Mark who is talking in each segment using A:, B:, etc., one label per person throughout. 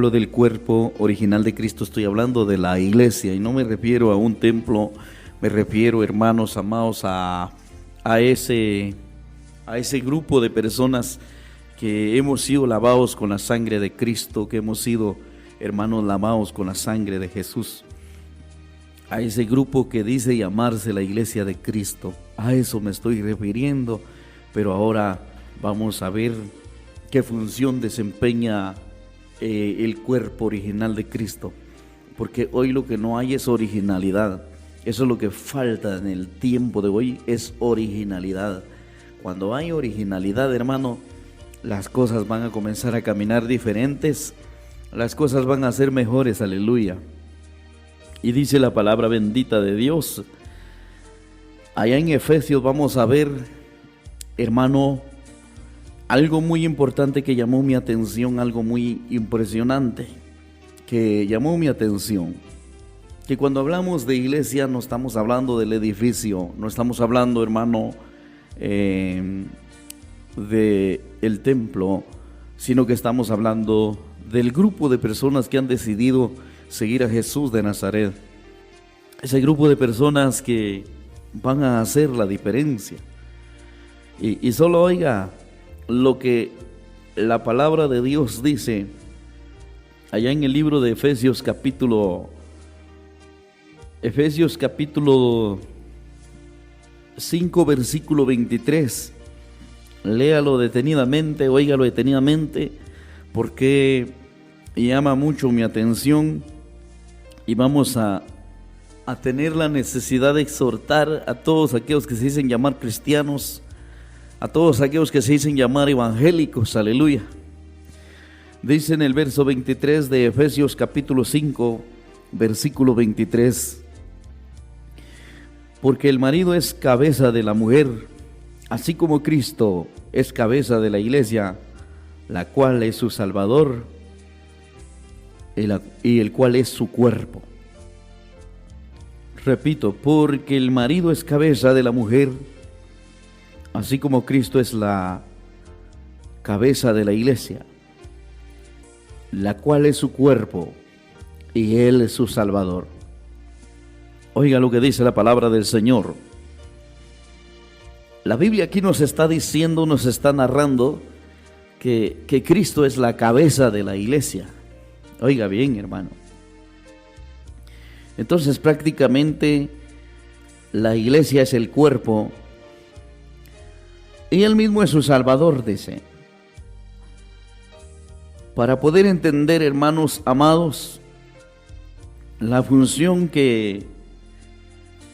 A: hablo del cuerpo original de Cristo, estoy hablando de la iglesia, y no me refiero a un templo, me refiero, hermanos amados, a ese grupo de personas que hemos sido lavados con la sangre de Cristo, que hemos sido, hermanos, lavados con la sangre de Jesús. A ese grupo que dice llamarse la iglesia de Cristo, a eso me estoy refiriendo. Pero ahora vamos a ver qué función desempeña el cuerpo original de Cristo, porque hoy lo que no hay es originalidad. Eso es lo que falta en el tiempo de hoy, es originalidad. Cuando hay originalidad, hermano, las cosas van a comenzar a caminar diferentes, las cosas van a ser mejores, aleluya. Y dice la palabra bendita de Dios, allá en Efesios vamos a ver, hermano, algo muy importante que llamó mi atención, algo muy impresionante que llamó mi atención. Que cuando hablamos de iglesia no estamos hablando del edificio, no estamos hablando, hermano, del templo, sino que estamos hablando del grupo de personas que han decidido seguir a Jesús de Nazaret. Ese grupo de personas que van a hacer la diferencia. Y solo oiga lo que la palabra de Dios dice allá en el libro de Efesios capítulo 5 versículo 23. Léalo detenidamente, óigalo detenidamente, porque llama mucho mi atención y vamos a tener la necesidad de exhortar a todos aquellos que se dicen llamar cristianos, a todos aquellos que se dicen llamar evangélicos, aleluya. Dice en el verso 23 de Efesios capítulo 5, versículo 23, porque el marido es cabeza de la mujer, así como Cristo es cabeza de la iglesia, la cual es su Salvador, y el cual es su cuerpo. Repito, porque el marido es cabeza de la mujer, así como Cristo es la cabeza de la iglesia, la cual es su cuerpo, y Él es su Salvador. Oiga lo que dice la palabra del Señor. La Biblia aquí nos está diciendo, nos está narrando que Cristo es la cabeza de la iglesia. Oiga bien, hermano. Entonces prácticamente la iglesia es el cuerpo y Él mismo es su Salvador, dice. Para poder entender, hermanos amados, la función que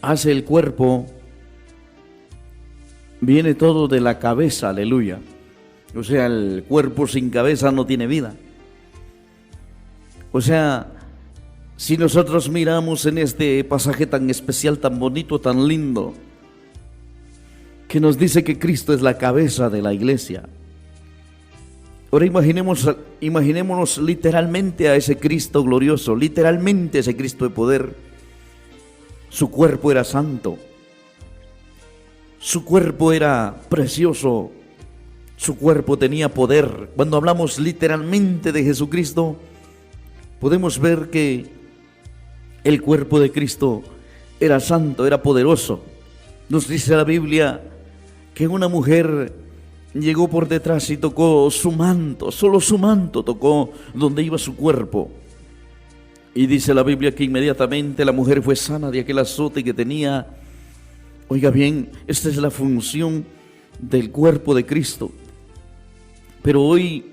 A: hace el cuerpo, viene todo de la cabeza, aleluya. O sea, el cuerpo sin cabeza no tiene vida. O sea, si nosotros miramos en este pasaje tan especial, tan bonito, tan lindo, que nos dice que Cristo es la cabeza de la iglesia. Ahora imaginémonos literalmente a ese Cristo glorioso, literalmente a ese Cristo de poder. Su cuerpo era santo, su cuerpo era precioso, su cuerpo tenía poder. Cuando hablamos literalmente de Jesucristo, podemos ver que el cuerpo de Cristo era santo, era poderoso. Nos dice la Biblia que una mujer llegó por detrás y tocó su manto, solo su manto tocó donde iba su cuerpo. Y dice la Biblia que inmediatamente la mujer fue sana de aquel azote que tenía. Oiga bien, esta es la función del cuerpo de Cristo. Pero hoy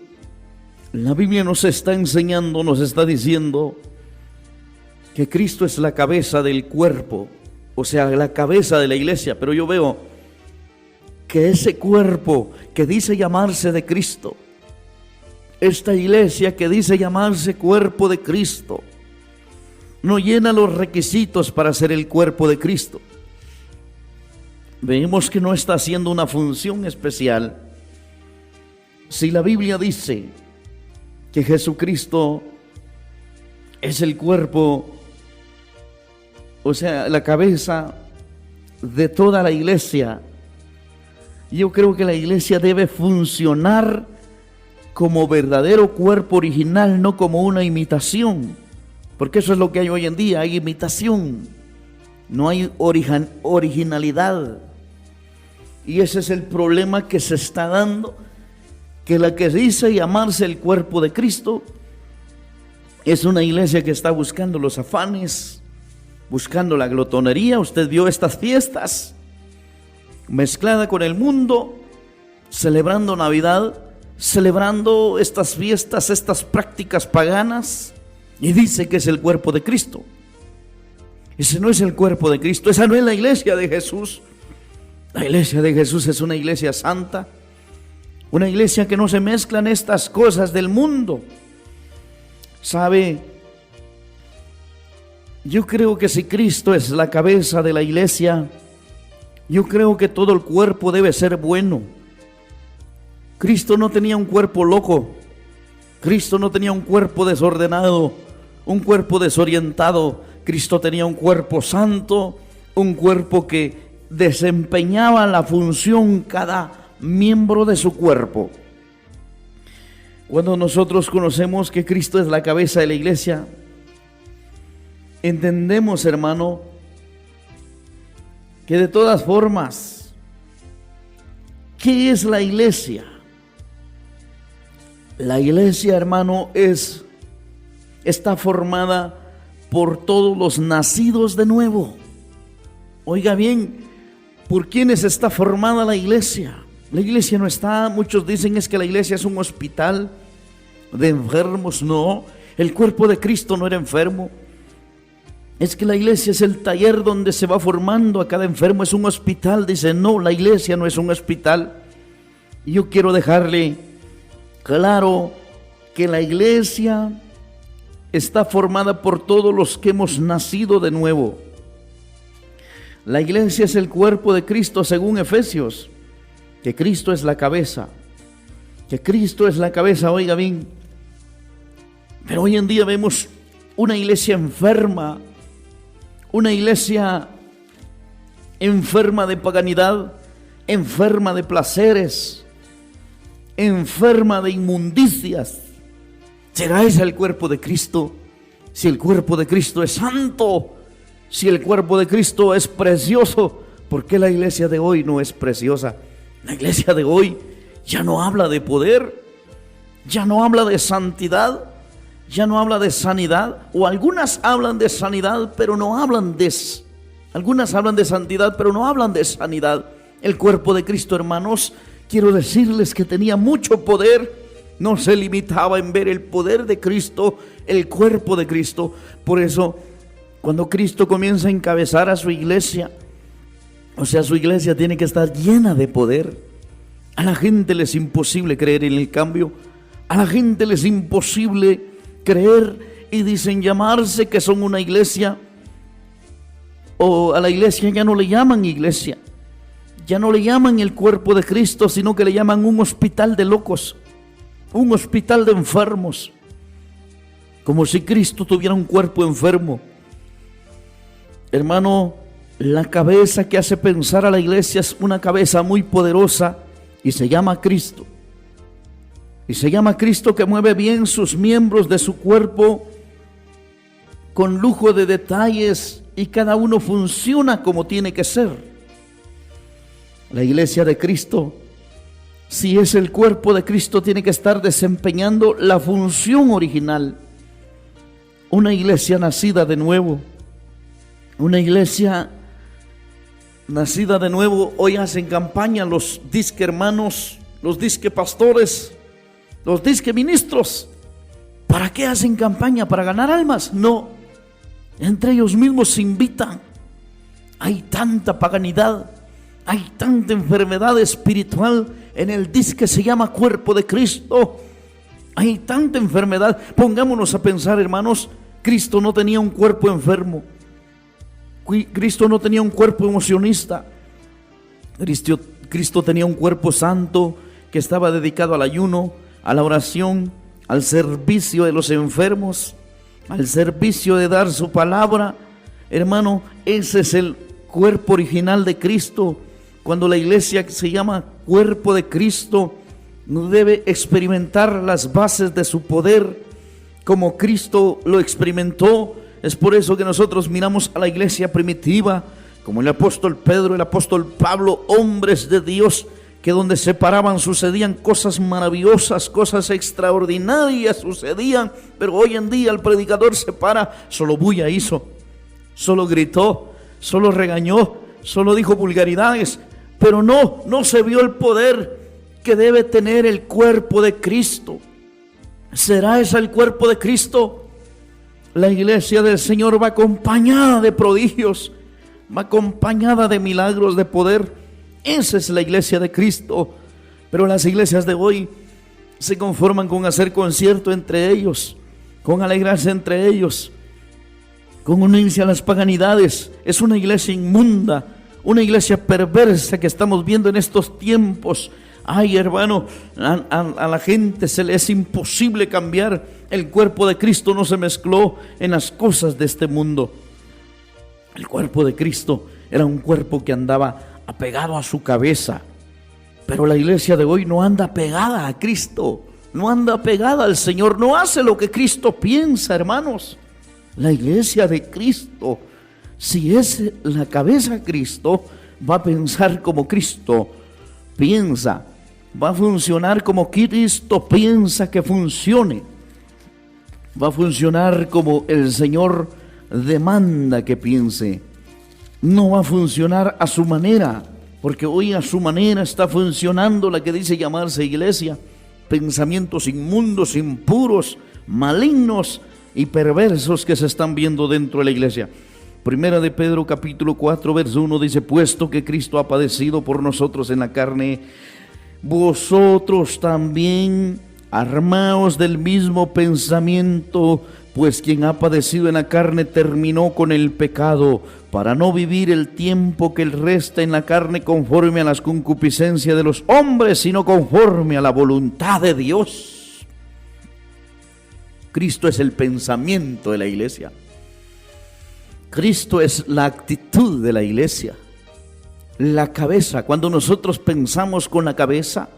A: la Biblia nos está enseñando, nos está diciendo que Cristo es la cabeza del cuerpo, o sea, la cabeza de la iglesia. Pero yo veo que ese cuerpo que dice llamarse de Cristo, esta iglesia que dice llamarse cuerpo de Cristo, no llena los requisitos para ser el cuerpo de Cristo. Vemos que no está haciendo una función especial. Si la Biblia dice que Jesucristo es el cuerpo, o sea, la cabeza de toda la iglesia, yo creo que la iglesia debe funcionar como verdadero cuerpo original, no como una imitación, porque eso es lo que hay hoy en día, hay imitación, no hay originalidad. Y ese es el problema que se está dando, que la que dice llamarse el cuerpo de Cristo es una iglesia que está buscando los afanes, buscando la glotonería. Usted vio estas fiestas mezclada con el mundo, celebrando Navidad, celebrando estas fiestas, estas prácticas paganas, y dice que es el cuerpo de Cristo. Ese no es el cuerpo de Cristo, esa no es la iglesia de Jesús. La iglesia de Jesús es una iglesia santa, una iglesia que no se mezclan estas cosas del mundo. ¿Sabe? Yo creo que si Cristo es la cabeza de la iglesia, yo creo que todo el cuerpo debe ser bueno. Cristo no tenía un cuerpo loco, Cristo no tenía un cuerpo desordenado, un cuerpo desorientado. Cristo tenía un cuerpo santo, un cuerpo que desempeñaba la función cada miembro de su cuerpo. Cuando nosotros conocemos que Cristo es la cabeza de la iglesia, entendemos, hermano, que de todas formas, ¿qué es la iglesia? La iglesia, hermano, está formada por todos los nacidos de nuevo. Oiga bien, ¿por quiénes está formada la iglesia? La iglesia no está, muchos dicen es que la iglesia es un hospital de enfermos. No, el cuerpo de Cristo no era enfermo. Es que la iglesia es el taller donde se va formando a cada enfermo, es un hospital. Dice, no, la iglesia no es un hospital. Yo quiero dejarle claro que la iglesia está formada por todos los que hemos nacido de nuevo. La iglesia es el cuerpo de Cristo según Efesios, que Cristo es la cabeza, que Cristo es la cabeza, oiga bien. Pero hoy en día vemos una iglesia enferma, una iglesia enferma de paganidad, enferma de placeres, enferma de inmundicias. ¿Será ese el cuerpo de Cristo? Si el cuerpo de Cristo es santo, si el cuerpo de Cristo es precioso, ¿por qué la iglesia de hoy no es preciosa? La iglesia de hoy ya no habla de poder, ya no habla de santidad, ya no habla de sanidad, o algunas hablan de sanidad, pero no hablan de... Algunas hablan de santidad, pero no hablan de sanidad. El cuerpo de Cristo, hermanos, quiero decirles que tenía mucho poder. No se limitaba en ver el poder de Cristo, el cuerpo de Cristo. Por eso, cuando Cristo comienza a encabezar a su iglesia, o sea, su iglesia tiene que estar llena de poder. A la gente les es imposible creer en el cambio. A la gente les es imposible creer y dicen llamarse que son una iglesia. O a la iglesia ya no le llaman iglesia. Ya no le llaman el cuerpo de Cristo, sino que le llaman un hospital de locos, un hospital de enfermos, como si Cristo tuviera un cuerpo enfermo. Hermano, la cabeza que hace pensar a la iglesia es una cabeza muy poderosa y se llama Cristo. Y se llama Cristo, que mueve bien sus miembros de su cuerpo con lujo de detalles, y cada uno funciona como tiene que ser. La iglesia de Cristo, si es el cuerpo de Cristo, tiene que estar desempeñando la función original. Una iglesia nacida de nuevo, una iglesia nacida de nuevo. Hoy hacen campaña los disque hermanos, los disque pastores, los disque ministros. ¿Para qué hacen campaña? ¿Para ganar almas? No, entre ellos mismos se invitan. Hay tanta paganidad, hay tanta enfermedad espiritual en el disque se llama cuerpo de Cristo. Hay tanta enfermedad. Pongámonos a pensar, hermanos, Cristo no tenía un cuerpo enfermo. Cristo no tenía un cuerpo emocionista. Cristo tenía un cuerpo santo que estaba dedicado al ayuno, a la oración, al servicio de los enfermos, al servicio de dar su palabra. Hermano, ese es el cuerpo original de Cristo. Cuando la iglesia se llama cuerpo de Cristo, no debe experimentar las bases de su poder como Cristo lo experimentó. Es por eso que nosotros miramos a la iglesia primitiva, como el apóstol Pedro, el apóstol Pablo, hombres de Dios, que donde se paraban sucedían cosas maravillosas, cosas extraordinarias sucedían. Pero hoy en día el predicador se para, solo bulla hizo, solo gritó, solo regañó, solo dijo vulgaridades, pero no se vio el poder que debe tener el cuerpo de Cristo. ¿Será ese el cuerpo de Cristo? La iglesia del Señor va acompañada de prodigios, va acompañada de milagros, de poder. Esa es la iglesia de Cristo. Pero las iglesias de hoy se conforman con hacer concierto entre ellos, con alegrarse entre ellos, con unirse a las paganidades. Es una iglesia inmunda, una iglesia perversa que estamos viendo en estos tiempos. Ay, hermano, a la gente se le es imposible cambiar. El cuerpo de Cristo no se mezcló en las cosas de este mundo. El cuerpo de Cristo era un cuerpo que andaba apegado a su cabeza. Pero la iglesia de hoy no anda pegada a Cristo, no anda pegada al Señor, no hace lo que Cristo piensa, hermanos. La iglesia de Cristo, si es la cabeza Cristo, va a pensar como Cristo piensa, va a funcionar como Cristo piensa que funcione, va a funcionar como el Señor demanda que piense. No va a funcionar a su manera, porque hoy a su manera está funcionando la que dice llamarse iglesia. Pensamientos inmundos, impuros, malignos y perversos que se están viendo dentro de la iglesia. Primera de Pedro capítulo 4 verso 1 dice: puesto que Cristo ha padecido por nosotros en la carne, vosotros también armaos del mismo pensamiento, pues quien ha padecido en la carne terminó con el pecado, para no vivir el tiempo que le resta en la carne conforme a las concupiscencias de los hombres, sino conforme a la voluntad de Dios. Cristo es el pensamiento de la iglesia. Cristo es la actitud de la iglesia. La cabeza, cuando nosotros pensamos con la cabeza,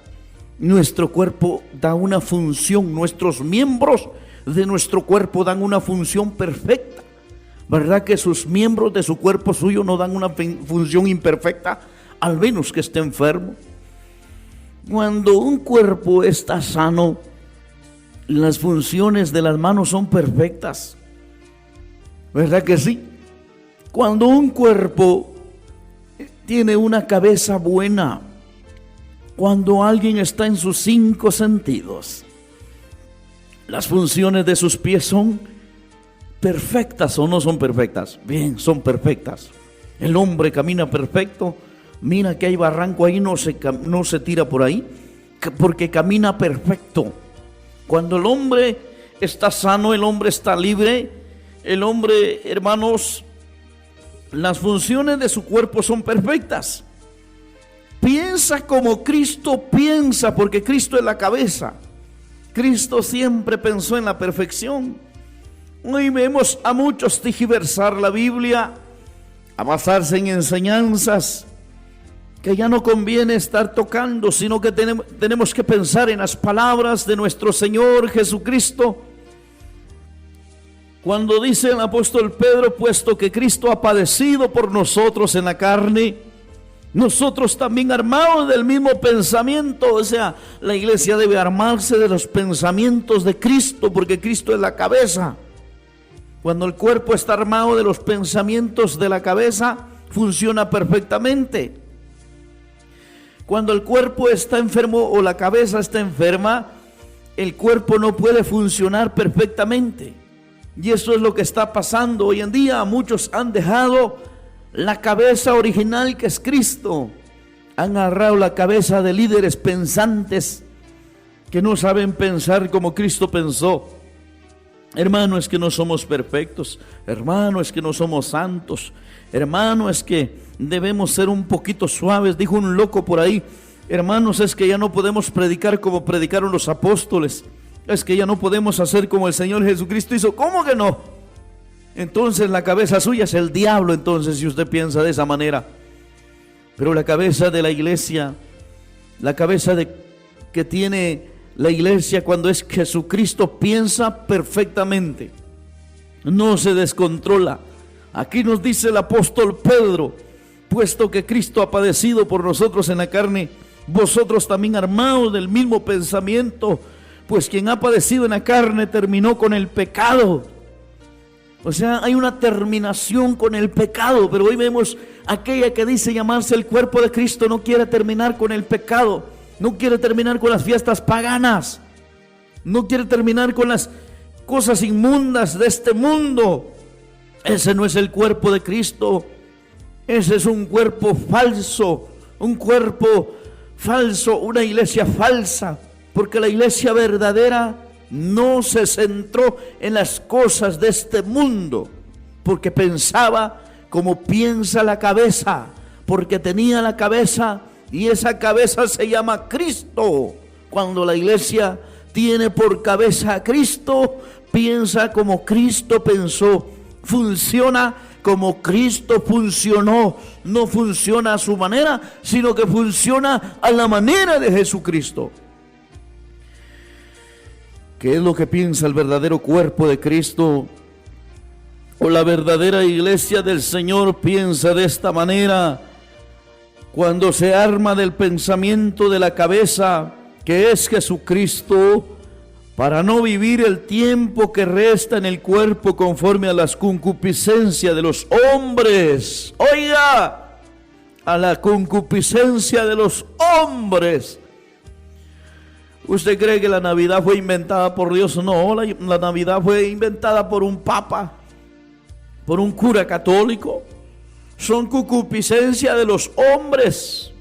A: nuestro cuerpo da una función, nuestros miembros de nuestro cuerpo dan una función perfecta. ¿Verdad que sus miembros de su cuerpo suyo no dan una función imperfecta? Al menos que esté enfermo. Cuando un cuerpo está sano, las funciones de las manos son perfectas. ¿Verdad que sí? Cuando un cuerpo tiene una cabeza buena, cuando alguien está en sus 5 sentidos, las funciones de sus pies son perfectas o no son perfectas. Bien, son perfectas. El hombre camina perfecto. Mira que hay barranco ahí, no se tira por ahí, porque camina perfecto. Cuando el hombre está sano, el hombre está libre, el hombre, hermanos, las funciones de su cuerpo son perfectas. Piensa como Cristo piensa, porque Cristo es la cabeza. Cristo siempre pensó en la perfección. Hoy vemos a muchos tergiversar la Biblia, a basarse en enseñanzas que ya no conviene estar tocando, sino que tenemos que pensar en las palabras de nuestro Señor Jesucristo. Cuando dice el apóstol Pedro: puesto que Cristo ha padecido por nosotros en la carne, nosotros también armados del mismo pensamiento. O sea, la iglesia debe armarse de los pensamientos de Cristo, porque Cristo es la cabeza. Cuando el cuerpo está armado de los pensamientos de la cabeza, funciona perfectamente. Cuando el cuerpo está enfermo o la cabeza está enferma, el cuerpo no puede funcionar perfectamente. Y eso es lo que está pasando hoy en día. Muchos han dejado la cabeza original, que es Cristo. Han agarrado la cabeza de líderes pensantes que no saben pensar como Cristo pensó. Hermano, es que no somos perfectos. Hermano, es que no somos santos. Hermano, es que debemos ser un poquito suaves. Dijo un loco por ahí: hermanos, es que ya no podemos predicar como predicaron los apóstoles. Es que ya no podemos hacer como el Señor Jesucristo hizo. ¿Cómo que no? Entonces la cabeza suya es el diablo, entonces, si usted piensa de esa manera. Pero la cabeza de la iglesia, la cabeza de que tiene la iglesia cuando es Jesucristo, piensa perfectamente, no se descontrola. Aquí nos dice el apóstol Pedro: puesto que Cristo ha padecido por nosotros en la carne, vosotros también armaos del mismo pensamiento, pues quien ha padecido en la carne terminó con el pecado. O sea, hay una terminación con el pecado, pero hoy vemos aquella que dice llamarse el cuerpo de Cristo, no quiere terminar con el pecado, no quiere terminar con las fiestas paganas, no quiere terminar con las cosas inmundas de este mundo. Ese no es el cuerpo de Cristo, ese es un cuerpo falso, una iglesia falsa, porque la iglesia verdadera no se centró en las cosas de este mundo, porque pensaba como piensa la cabeza, porque tenía la cabeza, y esa cabeza se llama Cristo. Cuando la iglesia tiene por cabeza a Cristo, piensa como Cristo pensó, funciona como Cristo funcionó, no funciona a su manera, sino que funciona a la manera de Jesucristo. ¿Qué es lo que piensa el verdadero cuerpo de Cristo? O la verdadera iglesia del Señor piensa de esta manera: cuando se arma del pensamiento de la cabeza, que es Jesucristo, para no vivir el tiempo que resta en el cuerpo conforme a las concupiscencias de los hombres. Oiga, a la concupiscencia de los hombres. ¿Usted cree que la Navidad fue inventada por Dios? No, la Navidad fue inventada por un papa, por un cura católico. Son concupiscencia de los hombres.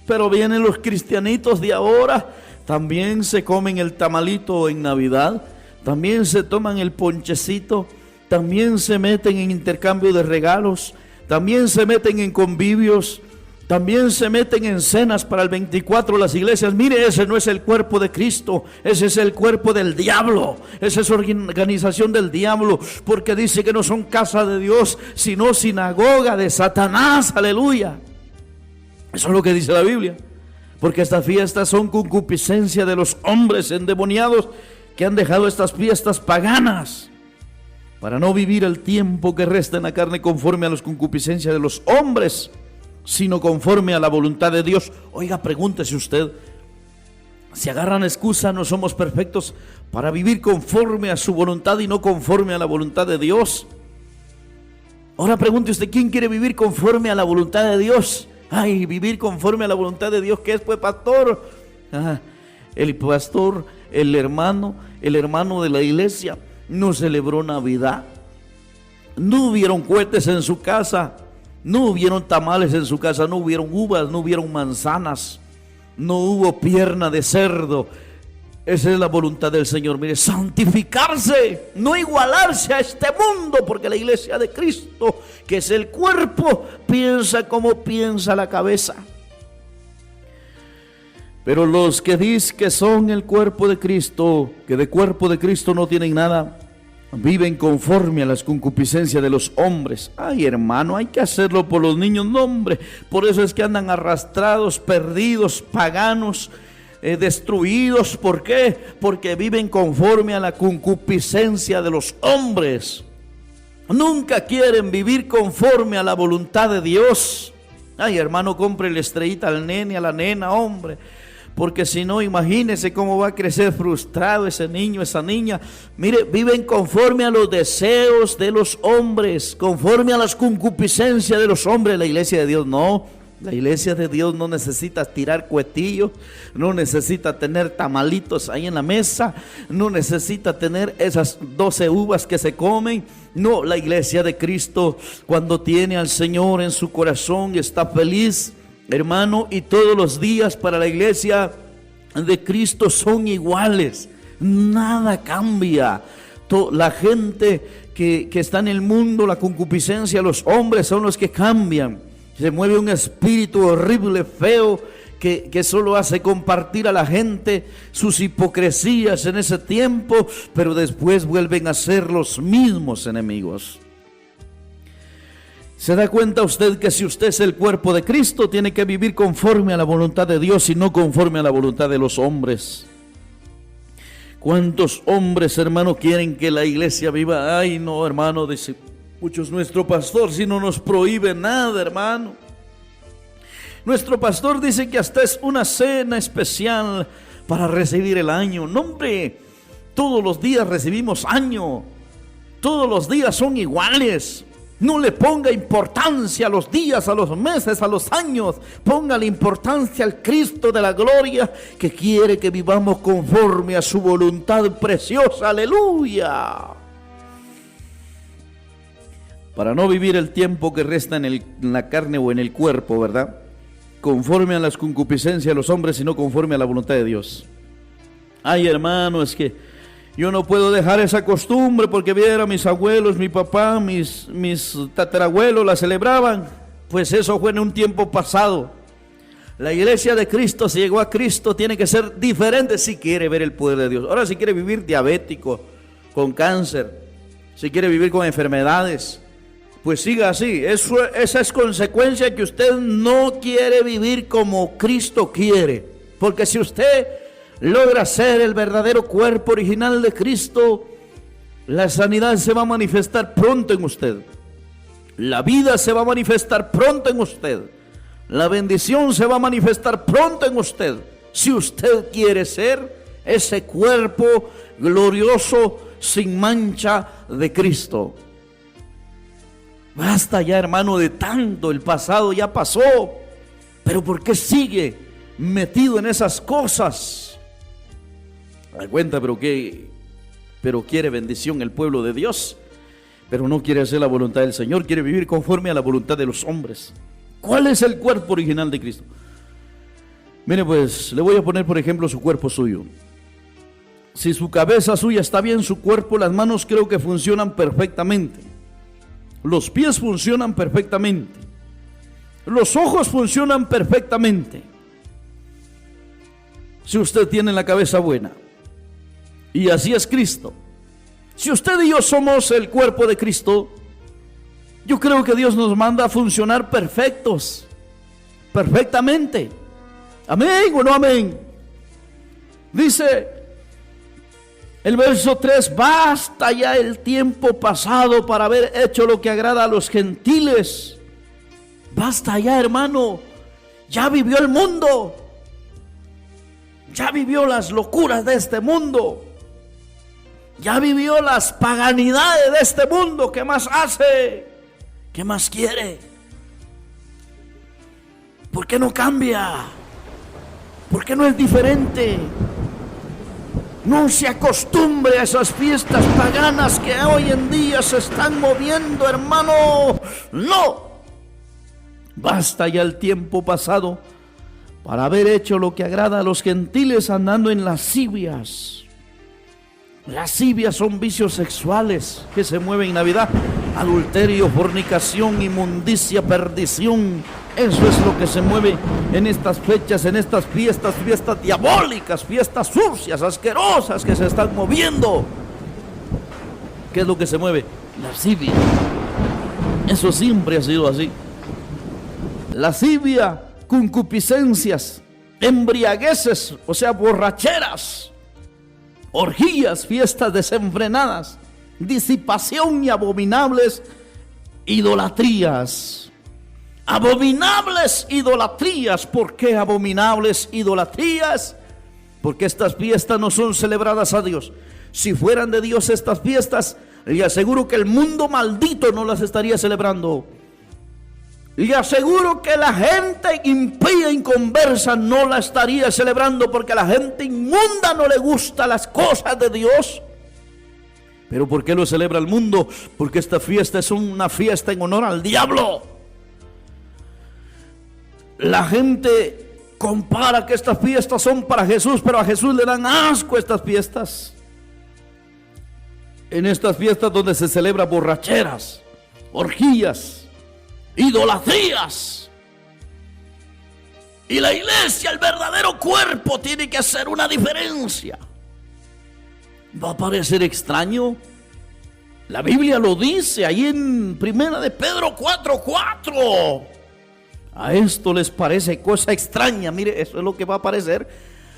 A: Pero vienen los cristianitos de ahora, también se comen el tamalito en Navidad, también se toman el ponchecito, también se meten en intercambio de regalos, también se meten en convivios, también se meten en cenas para el 24 las iglesias. Mire, ese no es el cuerpo de Cristo, ese es el cuerpo del diablo, esa es organización del diablo, porque dice que no son casa de Dios, sino sinagoga de Satanás. Aleluya. Eso es lo que dice la Biblia, porque estas fiestas son concupiscencia de los hombres endemoniados que han dejado estas fiestas paganas para no vivir el tiempo que resta en la carne conforme a las concupiscencias de los hombres, sino conforme a la voluntad de Dios. Oiga, pregúntese usted, si agarran excusa, no somos perfectos para vivir conforme a su voluntad y no conforme a la voluntad de Dios. Ahora pregunte usted, ¿quién quiere vivir conforme a la voluntad de Dios? Ay, vivir conforme a la voluntad de Dios, ¿qué es, pues, pastor? El pastor, el hermano de la iglesia no celebró Navidad, no hubieron cohetes en su casa, no hubieron tamales en su casa, no hubieron uvas, no hubieron manzanas, no hubo pierna de cerdo. Esa es la voluntad del Señor. Mire, santificarse, no igualarse a este mundo, porque la iglesia de Cristo, que es el cuerpo, piensa como piensa la cabeza. Pero los que dicen que son el cuerpo de Cristo, que de cuerpo de Cristo no tienen nada, viven conforme a las concupiscencias de los hombres. Ay, hermano, hay que hacerlo por los niños. No, hombre, por eso es que andan arrastrados, perdidos, paganos, destruidos. ¿Por qué? Porque viven conforme a la concupiscencia de los hombres. Nunca quieren vivir conforme a la voluntad de Dios. Ay, hermano, compre la estrellita al nene, a la nena, hombre, porque si no, imagínese cómo va a crecer frustrado ese niño, esa niña. Mire, viven conforme a los deseos de los hombres, conforme a las concupiscencias de los hombres. La iglesia de Dios no. La iglesia de Dios no necesita tirar cuetillos, no necesita tener tamalitos ahí en la mesa, no necesita tener esas 12 uvas que se comen. No, la iglesia de Cristo, cuando tiene al Señor en su corazón, está feliz, hermano, y todos los días para la iglesia de Cristo son iguales, nada cambia. La gente que está en el mundo, la concupiscencia, los hombres son los que cambian. Se mueve un espíritu horrible, feo, que solo hace compartir a la gente sus hipocresías en ese tiempo, pero después vuelven a ser los mismos enemigos. ¿Se da cuenta usted que si usted es el cuerpo de Cristo, tiene que vivir conforme a la voluntad de Dios y no conforme a la voluntad de los hombres? ¿Cuántos hombres, hermano, quieren que la iglesia viva? Ay, no, hermano, dice muchos, nuestro pastor si no nos prohíbe nada, hermano. Nuestro pastor dice que hasta es una cena especial para recibir el año. No, hombre, todos los días recibimos año. Todos los días son iguales. No le ponga importancia a los días, a los meses, a los años. Póngale importancia al Cristo de la gloria, que quiere que vivamos conforme a su voluntad preciosa. Aleluya. Para no vivir el tiempo que resta en la carne o en el cuerpo, ¿verdad?, conforme a las concupiscencias de los hombres, sino conforme a la voluntad de Dios. Ay, hermano, es que yo no puedo dejar esa costumbre porque viera mis abuelos, mi papá, mis tatarabuelos la celebraban. Pues eso fue en un tiempo pasado. La iglesia de Cristo, si llegó a Cristo, tiene que ser diferente si quiere ver el poder de Dios. Ahora, si quiere vivir diabético, con cáncer, si quiere vivir con enfermedades, pues siga así. Esa es consecuencia que usted no quiere vivir como Cristo quiere. Porque si usted logra ser el verdadero cuerpo original de Cristo, la sanidad se va a manifestar pronto en usted. La vida se va a manifestar pronto en usted. La bendición se va a manifestar pronto en usted. Si usted quiere ser ese cuerpo glorioso, sin mancha de Cristo. Basta ya, hermano, de tanto. El pasado ya pasó. Pero ¿por qué sigue metido en esas cosas? Me da cuenta, pero quiere bendición el pueblo de Dios, pero no quiere hacer la voluntad del Señor, quiere vivir conforme a la voluntad de los hombres. ¿Cuál es el cuerpo original de Cristo? Mire, pues le voy a poner por ejemplo su cuerpo suyo. Si su cabeza suya está bien, su cuerpo, las manos creo que funcionan perfectamente. Los pies funcionan perfectamente. Los ojos funcionan perfectamente. Si usted tiene la cabeza buena. Y así es Cristo. Si usted y yo somos el cuerpo de Cristo, yo creo que Dios nos manda a funcionar perfectos. Perfectamente. ¿Amén o no amén? Dice el verso 3, basta ya el tiempo pasado para haber hecho lo que agrada a los gentiles. Basta ya, hermano. Ya vivió el mundo. Ya vivió las locuras de este mundo. Ya vivió las paganidades de este mundo. ¿Qué más hace? ¿Qué más quiere? ¿Por qué no cambia? ¿Por qué no es diferente? No se acostumbre a esas fiestas paganas que hoy en día se están moviendo, hermano. No. Basta ya el tiempo pasado para haber hecho lo que agrada a los gentiles, andando en lascivias. Lascivias son vicios sexuales que se mueven en Navidad. Adulterio, fornicación, inmundicia, perdición. Eso es lo que se mueve en estas fechas, en estas fiestas, fiestas diabólicas, fiestas sucias, asquerosas que se están moviendo. ¿Qué es lo que se mueve? Lascivia. Eso siempre ha sido así. Lascivia, concupiscencias, embriagueces, o sea, borracheras, orgías, fiestas desenfrenadas, disipación y abominables idolatrías. Abominables idolatrías. ¿Por qué abominables idolatrías? Porque estas fiestas no son celebradas a Dios. Si fueran de Dios estas fiestas, le aseguro que el mundo maldito no las estaría celebrando. Le aseguro que la gente impía, inconversa, no la estaría celebrando, porque a la gente inmunda no le gustan las cosas de Dios. ¿Pero por qué lo celebra el mundo? Porque esta fiesta es una fiesta en honor al diablo. La gente compara que estas fiestas son para Jesús, pero a Jesús le dan asco estas fiestas. En estas fiestas donde se celebra borracheras, orgías, idolatrías. Y la iglesia, el verdadero cuerpo, tiene que hacer una diferencia. ¿Va a parecer extraño? La Biblia lo dice ahí en Primera de Pedro 4:4. A esto les parece cosa extraña. Mire, eso es lo que va a parecer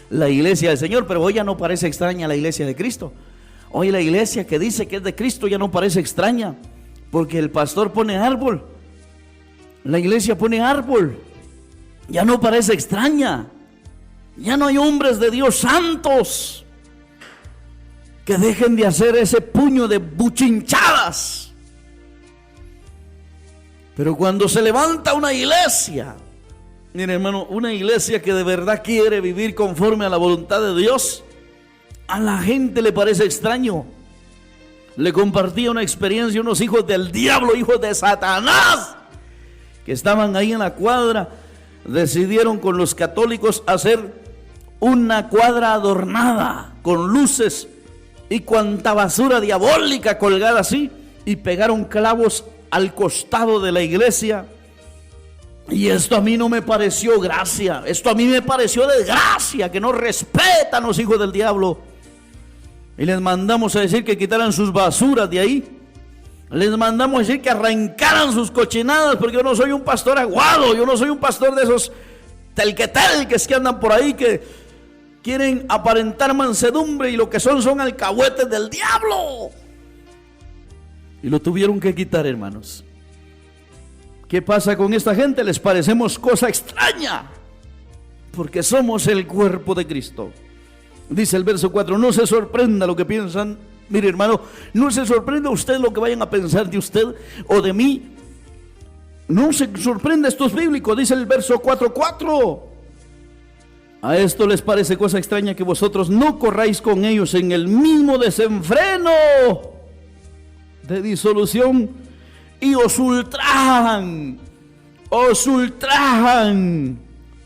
A: la iglesia del Señor. Pero hoy ya no parece extraña la iglesia de Cristo. Hoy la iglesia que dice que es de Cristo ya no parece extraña, porque el pastor pone árbol, la iglesia pone árbol. Ya no parece extraña. Ya no hay hombres de Dios santos que dejen de hacer ese puño de buchinchadas. Pero cuando se levanta una iglesia, mire hermano, una iglesia que de verdad quiere vivir conforme a la voluntad de Dios, a la gente le parece extraño. Le compartía una experiencia unos hijos del diablo, hijos de Satanás, que estaban ahí en la cuadra. Decidieron con los católicos hacer una cuadra adornada con luces y cuanta basura diabólica colgada así, y pegaron clavos al costado de la iglesia. Y esto a mí no me pareció gracia, esto a mí me pareció desgracia, que no respetan los hijos del diablo. Y les mandamos a decir que quitaran sus basuras de ahí. Les mandamos a decir que arrancaran sus cochinadas, porque yo no soy un pastor aguado, yo no soy un pastor de esos telquetelques que andan por ahí, que quieren aparentar mansedumbre y lo que son alcahuetes del diablo. Y lo tuvieron que quitar, hermanos. ¿Qué pasa con esta gente? Les parecemos cosa extraña, porque somos el cuerpo de Cristo. Dice el verso 4, no se sorprenda lo que piensan. Mire hermano, no se sorprenda usted lo que vayan a pensar de usted o de mí. No se sorprenda, esto es bíblico. Dice el verso 4:4. A esto les parece cosa extraña que vosotros no corráis con ellos en el mismo desenfreno de disolución, y os ultrajan.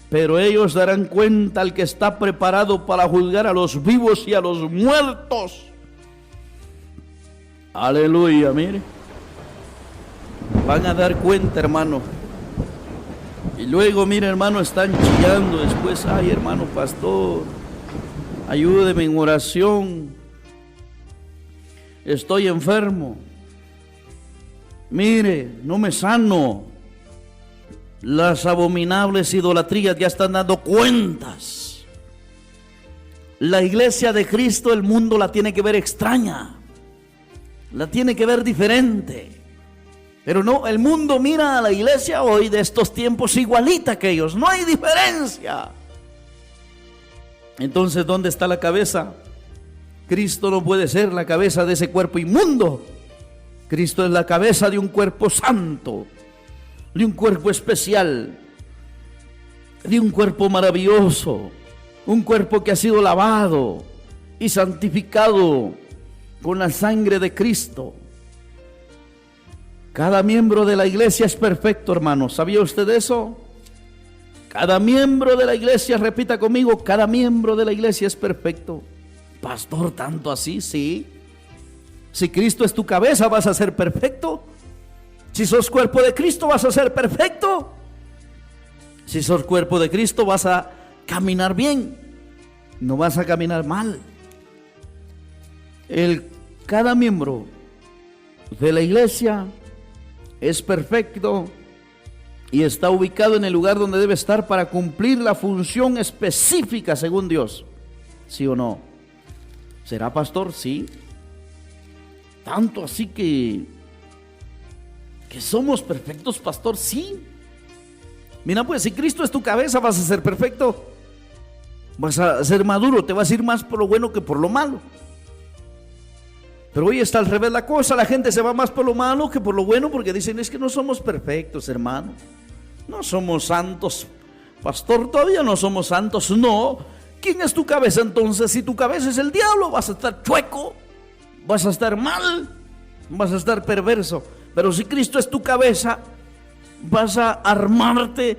A: Pero ellos darán cuenta al que está preparado para juzgar a los vivos y a los muertos. Aleluya, mire. Van a dar cuenta, hermano. Y luego, mire hermano, están chillando después. Ay hermano pastor, ayúdeme en oración, estoy enfermo, mire, no me sano. Las abominables idolatrías ya están dando cuentas. La iglesia de Cristo, el mundo la tiene que ver extraña, la tiene que ver diferente. Pero no, el mundo mira a la iglesia hoy de estos tiempos igualita que ellos, no hay diferencia. Entonces, ¿dónde está la cabeza? Cristo no puede ser la cabeza de ese cuerpo inmundo. Cristo es la cabeza de un cuerpo santo, de un cuerpo especial, de un cuerpo maravilloso, un cuerpo que ha sido lavado y santificado con la sangre de Cristo. Cada miembro de la iglesia es perfecto, hermano. ¿Sabía usted eso? Cada miembro de la iglesia, repita conmigo, cada miembro de la iglesia es perfecto. Pastor, ¿tanto así? Sí. Si Cristo es tu cabeza, ¿vas a ser perfecto? Si sos cuerpo de Cristo, ¿vas a ser perfecto? Si sos cuerpo de Cristo, vas a caminar bien, no vas a caminar mal. Cada miembro de la iglesia es perfecto y está ubicado en el lugar donde debe estar para cumplir la función específica según Dios. ¿Sí o no? ¿Será pastor? Sí. Tanto así que somos perfectos, pastor. Sí. Mira, pues si Cristo es tu cabeza, vas a ser perfecto, vas a ser maduro, te vas a ir más por lo bueno que por lo malo. Pero hoy está al revés la cosa, la gente se va más por lo malo que por lo bueno, porque dicen, es que no somos perfectos, hermano, no somos santos, pastor, todavía no somos santos. No. ¿Quién es tu cabeza entonces? Si tu cabeza es el diablo, vas a estar chueco, vas a estar mal, vas a estar perverso. Pero si Cristo es tu cabeza, vas a armarte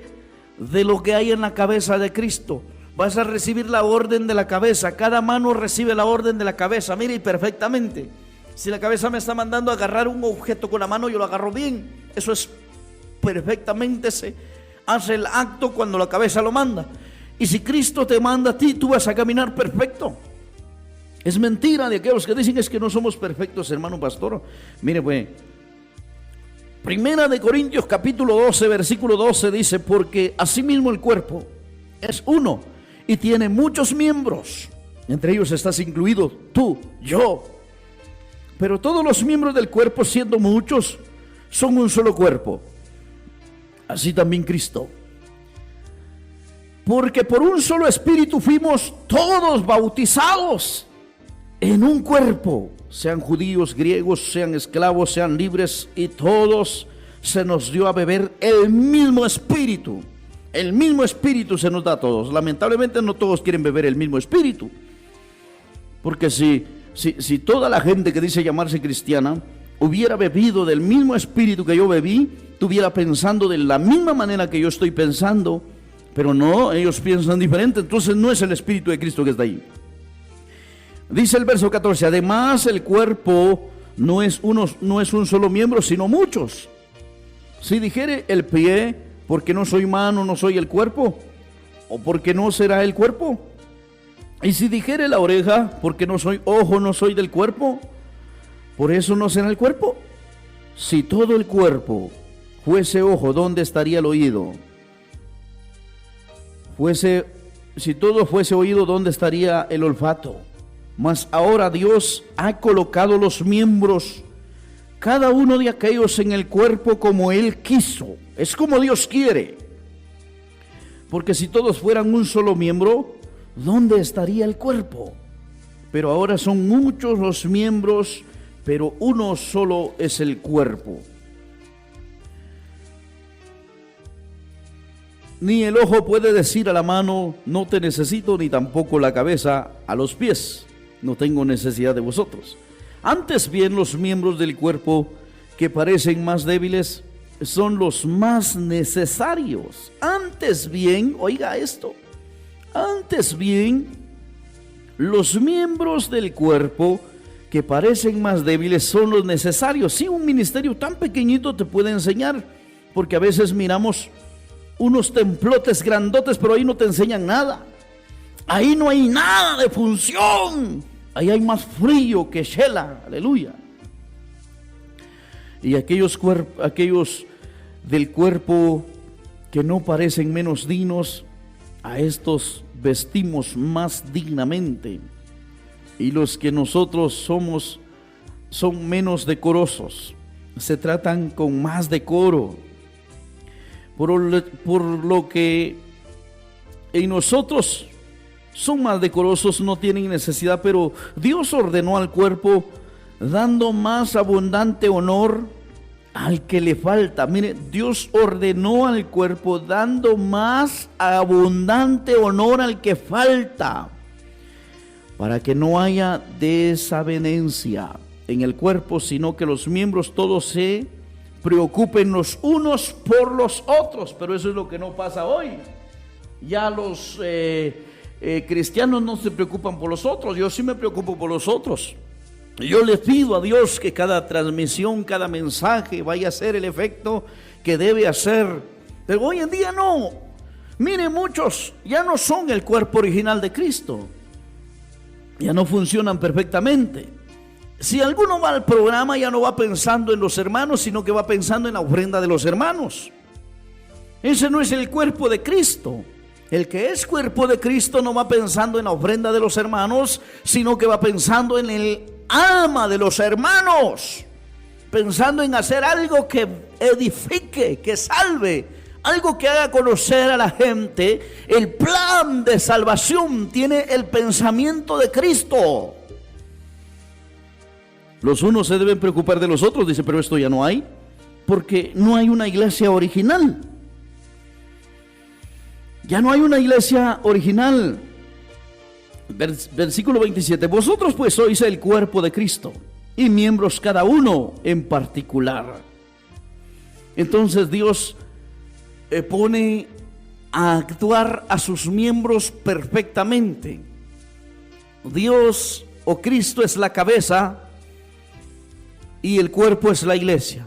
A: de lo que hay en la cabeza de Cristo. Vas a recibir la orden de la cabeza. Cada mano recibe la orden de la cabeza. Mire, y perfectamente. Si la cabeza me está mandando a agarrar un objeto con la mano, yo lo agarro bien. Eso es perfectamente, se hace el acto cuando la cabeza lo manda. Y si Cristo te manda a ti, tú vas a caminar perfecto. Es mentira de aquellos que dicen es que no somos perfectos, hermano pastor. Mire pues, Primera de Corintios capítulo 12, versículo 12 dice: porque asimismo el cuerpo es uno y tiene muchos miembros, entre ellos estás incluido tú, yo. Pero todos los miembros del cuerpo, siendo muchos, son un solo cuerpo. Así también Cristo. Porque por un solo espíritu fuimos todos bautizados en un cuerpo, sean judíos, griegos, sean esclavos, sean libres, y todos se nos dio a beber el mismo espíritu. El mismo espíritu se nos da a todos. Lamentablemente no todos quieren beber el mismo espíritu. Porque si toda la gente que dice llamarse cristiana hubiera bebido del mismo espíritu que yo bebí, estuviera pensando de la misma manera que yo estoy pensando, pero no, ellos piensan diferente. Entonces no es el espíritu de Cristo que está ahí. Dice el verso 14: además el cuerpo no es un solo miembro, sino muchos. Si dijere el pie, porque no soy mano, no soy el cuerpo, o porque no será el cuerpo. Y si dijere la oreja, porque no soy ojo, no soy del cuerpo, por eso no será el cuerpo. Si todo el cuerpo fuese ojo, ¿dónde estaría el oído? Si todo fuese oído, ¿dónde estaría el olfato? Mas ahora Dios ha colocado los miembros, cada uno de aquellos, en el cuerpo como Él quiso. Es como Dios quiere. Porque si todos fueran un solo miembro, ¿dónde estaría el cuerpo? Pero ahora son muchos los miembros, pero uno solo es el cuerpo. Ni el ojo puede decir a la mano: no te necesito, ni tampoco la cabeza a los pies: no tengo necesidad de vosotros. Antes bien, los miembros del cuerpo que parecen más débiles son los más necesarios. Antes bien, oiga esto, antes bien, los miembros del cuerpo que parecen más débiles son los necesarios. Sí, un ministerio tan pequeñito te puede enseñar, porque a veces miramos unos templotes grandotes, pero ahí no te enseñan nada. Ahí no hay nada de función. Ahí hay más frío que Shela, aleluya. Y aquellos del cuerpo que no parecen menos dignos, a estos vestimos más dignamente. Y los que nosotros son menos decorosos, se tratan con más decoro. Por lo que en nosotros son más decorosos, no tienen necesidad, pero Dios ordenó al cuerpo dando más abundante honor al que le falta. Mire, Dios ordenó al cuerpo dando más abundante honor al que falta, para que no haya desavenencia en el cuerpo, sino que los miembros todos se preocupen los unos por los otros. Pero eso es lo que no pasa hoy. Ya los cristianos no se preocupan por los otros. Yo sí me preocupo por los otros. Yo le pido a Dios que cada transmisión, cada mensaje vaya a ser el efecto que debe hacer. Pero hoy en día no. Mire, muchos ya no son el cuerpo original de Cristo. Ya no funcionan perfectamente. Si alguno va al programa, ya no va pensando en los hermanos, sino que va pensando en la ofrenda de los hermanos. Ese no es el cuerpo de Cristo. El que es cuerpo de Cristo no va pensando en la ofrenda de los hermanos, sino que va pensando en el alma de los hermanos, pensando en hacer algo que edifique, que salve, algo que haga conocer a la gente el plan de salvación. Tiene el pensamiento de Cristo. Los unos se deben preocupar de los otros, dice, pero esto ya no hay, porque no hay una iglesia original. Ya no hay una iglesia original. Versículo 27: vosotros pues sois el cuerpo de Cristo, y miembros cada uno en particular. Entonces Dios pone a actuar a sus miembros perfectamente. Dios o Cristo es la cabeza y el cuerpo es la iglesia.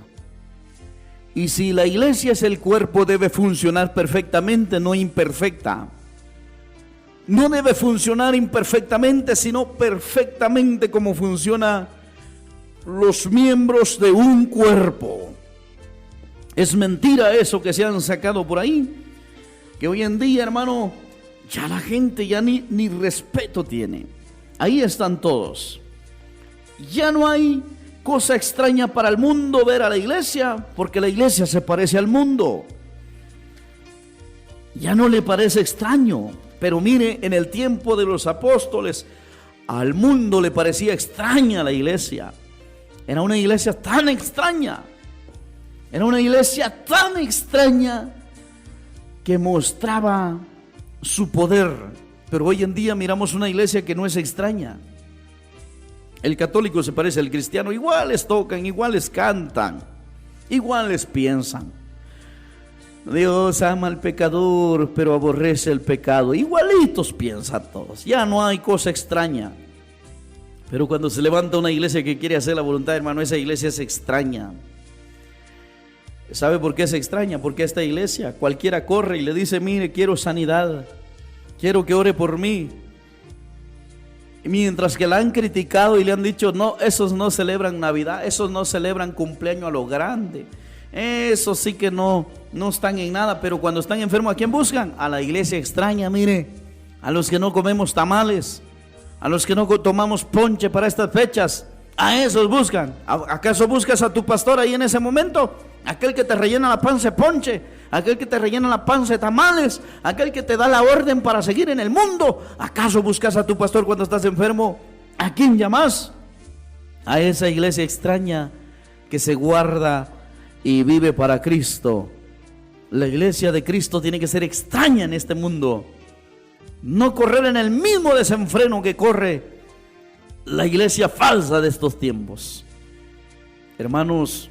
A: Y si la iglesia es el cuerpo, debe funcionar perfectamente, no imperfecta. no debe funcionar imperfectamente, sino perfectamente como funcionan los miembros de un cuerpo. Es mentira eso que se han sacado por ahí, que hoy en día, hermano, ya la gente ya ni respeto tiene. Ahí están todos. Ya no hay cosa extraña para el mundo ver a la iglesia, porque la iglesia se parece al mundo. Ya no le parece extraño. Pero mire, en el tiempo de los apóstoles, al mundo le parecía extraña la iglesia. Era una iglesia tan extraña. Era una iglesia tan extraña que mostraba su poder. Pero hoy en día miramos una iglesia que no es extraña. El católico se parece al cristiano, iguales tocan, iguales cantan, iguales piensan. Dios ama al pecador, pero aborrece el pecado. Igualitos piensan todos, ya no hay cosa extraña. Pero cuando se levanta una iglesia que quiere hacer la voluntad, hermano, esa iglesia es extraña. ¿Sabe por qué es extraña? Porque esta iglesia, cualquiera corre y le dice, mire, quiero sanidad, quiero que ore por mí. Mientras que la han criticado y le han dicho, no, esos no celebran Navidad, esos no celebran cumpleaños a lo grande, esos sí que no están en nada. Pero cuando están enfermos, ¿a quién buscan? A la iglesia extraña, mire, a los que no comemos tamales, a los que no tomamos ponche para estas fechas, a esos buscan. ¿Acaso buscas a tu pastor ahí en ese momento? Aquel que te rellena la panza de ponche, aquel que te rellena la panza de tamales, aquel que te da la orden para seguir en el mundo. ¿Acaso buscas a tu pastor cuando estás enfermo? ¿A quién llamas? A esa iglesia extraña que se guarda y vive para Cristo. La iglesia de Cristo tiene que ser extraña en este mundo, no correr en el mismo desenfreno que corre la iglesia falsa de estos tiempos. Hermanos,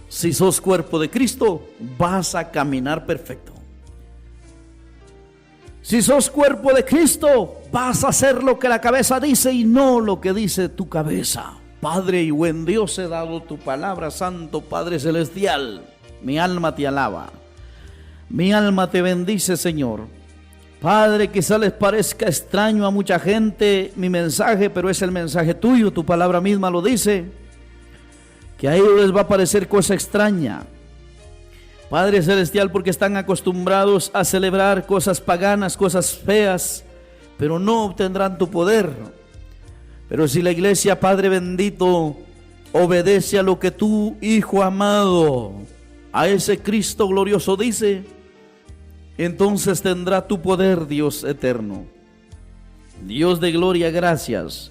A: si sos cuerpo de Cristo, vas a caminar perfecto. Si sos cuerpo de Cristo, vas a hacer lo que la cabeza dice y no lo que dice tu cabeza. Padre y buen Dios, he dado tu palabra, Santo Padre Celestial. Mi alma te alaba, mi alma te bendice, Señor. Padre, quizá les parezca extraño a mucha gente mi mensaje, pero es el mensaje tuyo, tu palabra misma lo dice, que a ellos les va a parecer cosa extraña, Padre Celestial, porque están acostumbrados a celebrar cosas paganas, cosas feas, pero no obtendrán tu poder. Pero si la iglesia, Padre bendito, obedece a lo que tu Hijo amado, a ese Cristo glorioso dice, entonces tendrá tu poder, Dios eterno. Dios de gloria, gracias.